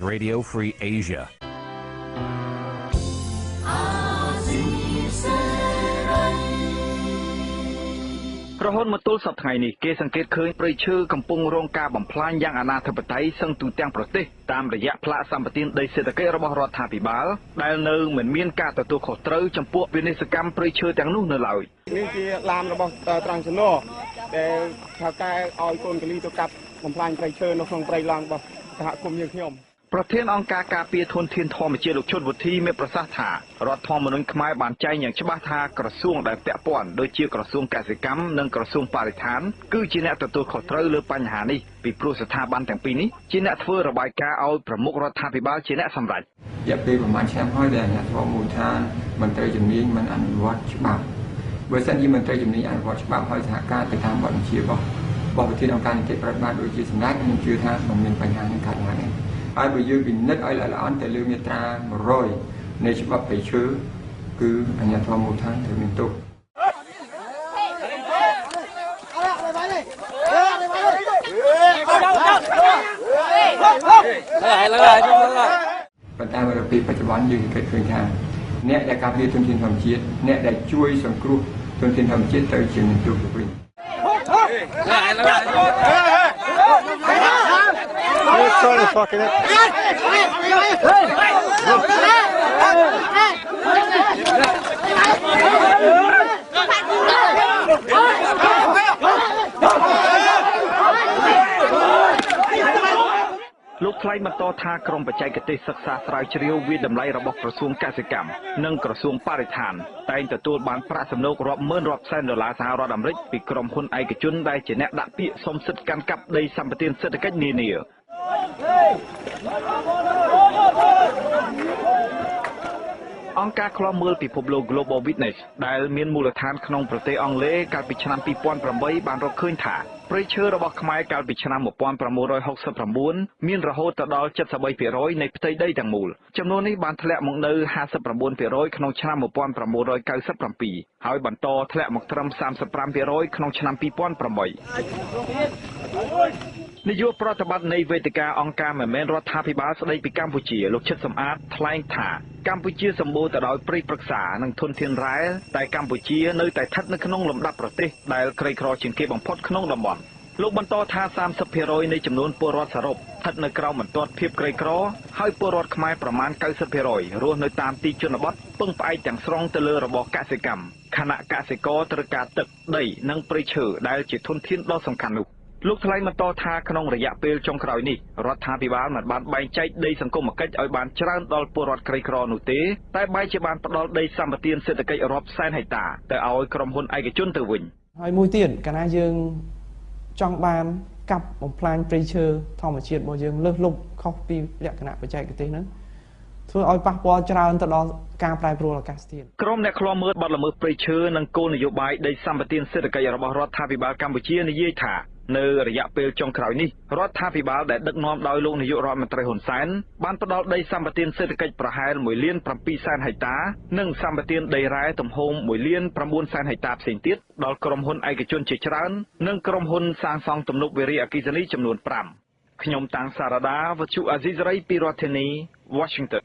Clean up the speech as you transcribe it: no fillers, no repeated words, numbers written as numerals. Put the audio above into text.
Radio Free Asia. រហូតមកទល់សប្តាហ៍នេះគេសង្កេតឃើញព្រៃឈើកំពុងរងការបំផ្លាញយ៉ាងអនាធិបតេយ្យសឹងទូទាំងប្រទេសតាមរយៈផ្លាកសម្បត្តិដីសេដ្ឋកិច្ចរបស់រដ្ឋាភិបាលដែលនៅមិនមានការទទួលខុសត្រូវចំពោះវិនិស្សកម្មព្រៃឈើទាំងនោះនៅឡើយនេះជាឡានរបស់ត្រង់សណដែលថាកែឲ្យកូនកលីទៅកាប់បំផ្លាញព្រៃឈើនៅក្នុងព្រៃឡង់របស់សហគមន៍យើងខ្ញុំប្រធានអង្គការការពារធនធានធម្មជាតិលោកឈុតវុធីមានប្រសាសន៍ថារដ្ឋធម្មនុញ្ញខ្មែរបានចែងយ៉ាងច្បាស់ថាក្រសួងដែលពាក់ព័ន្ធដូចជាក្រសួងកសិកម្មនិងក្រសួងបរិស្ថានគឺជាអ្នកទទួលខុសត្រូវលើបញ្ហានេះពីព្រោះស្ថាប័នទាំងពីរនេះជាអ្នកធ្វើរបាយការណ៍ឲ្យប្រមុខរដ្ឋាភិបាលជាអ្នកសម្រេចរយៈពេលប្រហែលឆ្នាំហើយដែលអាជ្ញាធរមូលដ្ឋានមន្ត្រីជំនាញមិនអនុវត្តច្បាប់បើសិនជាមន្ត្រីជំនាញអនុវត្តច្បាប់ហើយសហការទៅតាមបទបញ្ជារបស់ប្រធានអង្គការនីតិប្រតិបត្តិដូចជាសម្ដេចខ្ញុំជឿថាមិនមានបញ្ហានឹងកើតឡើងទេហើយបើយើងពិនិត្យឲ្យល្អៗទៅលើមាត្រា100នៃច្បាប់ព្រៃឈើគឺអាជ្ញាធរមូលដ្ឋានត្រូវមានទោសប៉ុន្តែមកពីបច្ចុប្បន្នយើងគិតឃើញថាអ្នកដែលការពារធនធានធម្មជាតិអ្នកដែលជួយសង្គ្រោះធនធានធម្មជាតិទៅជាមានទោសទៅវិញ Sorry, fucking it. លោកថ្លែងបន្តថាក្រមបច្ចេកទេសសិក្សាស្រាវជ្រាវវិតម្លៃរបស់ក្រសួងកសិកម្មនិងក្រសួងបរិស្ថានតែងទទួលបានប្រាក់សំណូករាប់ម៉ឺនរាប់សែនដុល្លារសហរដ្ឋអាមេរិកពីក្រុមហ៊ុនឯកជនដែលជាអ្នកដាក់ពាក្យសុំសិទ្ធិកាន់កាប់ដីសម្បត្តិសេដ្ឋកិច្ចនានាអង្គការឃ្លាំមើលពិភពលោក Global Witness ដែលមានមូលដ្ឋានក្នុងប្រទេសអង់គ្លេសកាលពីឆ្នាំ2008បានរកឃើញថាព្រៃឈើរបស់ខ្មែរកាលពីឆ្នាំ1969មានរហូតដល់73%នៃផ្ទៃដីទាំងមូលចំនួននេះបានធ្លាក់មកនៅ59%ក្នុងឆ្នាំ1997ហើយបន្តធ្លាក់មកត្រឹម35%ក្នុងឆ្នាំ2008នាយកប្រតិបត្តិនៃវេទិកាអង្គការមិនមែនរដ្ឋាភិបាលស្ដីពីកម្ពុជាលោកឈិតសំអាតថ្លែងថាកម្ពុជាសម្បូរទៅដោយព្រៃព្រឹក្សានិងធនធានរ៉ែតែកម្ពុជានៅតែស្ថិតនៅក្នុងលំដាប់ប្រទេសដែលក្រីក្រជាងគេបំផុតក្នុងតំបន់លោកបន្តថា 30% នៃចំនួនពលរដ្ឋសរុបស្ថិតនៅក្រោមបន្ទាត់ភាពក្រីក្រហើយពលរដ្ឋខ្មែរប្រមាណ 90% រស់នៅតាមទីជនបទពឹងផ្អែកទាំងស្រុងទៅលើរបរកសិកម្មខណៈកសិករត្រូវការទឹកដីនិងព្រៃឈើដែលជាធនធានដ៏សំខាន់នោះលោកថ្លែងបន្តថាក្នុងរយៈពេលចុងក្រោយនេះរដ្ឋាភិបាលមិនបានបែងចែកដីសង្គមគិច្ចឲ្យបានច្រើនដល់ពលរដ្ឋក្រីក្រនោះទេតែបែរជាបានផ្ដល់ដីសម្បត្តិសេដ្ឋកិច្ចរាប់សែនហិកតាទៅឲ្យក្រុមហ៊ុនឯកជនទៅវិញហើយមួយទៀតកាលណាយើងចង់បានកាប់បំផ្លាញព្រៃឈើធម្មជាតិរបស់យើងលើសលប់ខុសពីលក្ខណៈបច្ចេកទេសហ្នឹងធ្វើឲ្យប៉ះពាល់ច្រើនទៅដល់ការប្រែប្រួលអាកាសធាតុក្រុមអ្នកឃ្លាំមើលបទល្មើសព្រៃឈើនិងគោលនយោបាយដីសម្បត្តិសេដ្ឋកិច្ចរបស់រដ្ឋាភិបាលកម្ពុជានិយាយថានៅរយៈពេលចុងក្រោយនេះរដ្ឋាភិបាលដែលដឹកនាំដោយលោកនាយករដ្ឋមន្ត្រីហ៊ុនសែនបានផ្ដល់ដីសម្បត្តិសេដ្ឋកិច្ចប្រហែល1លាន7សែនហិកតានិងសម្បត្តិដីរ៉ែទំហំ1លាន9សែនហិកតាផ្សេងទៀតដល់ក្រុមហ៊ុនឯកជនជាច្រើននិងក្រុមហ៊ុនសាងសង់ទំនប់វារីអគ្គិសនីចំនួន5ខ្ញុំតាំងសារ៉ាដាវុទ្ធុអាស៊ីសេរីពីរដ្ឋធានី Washington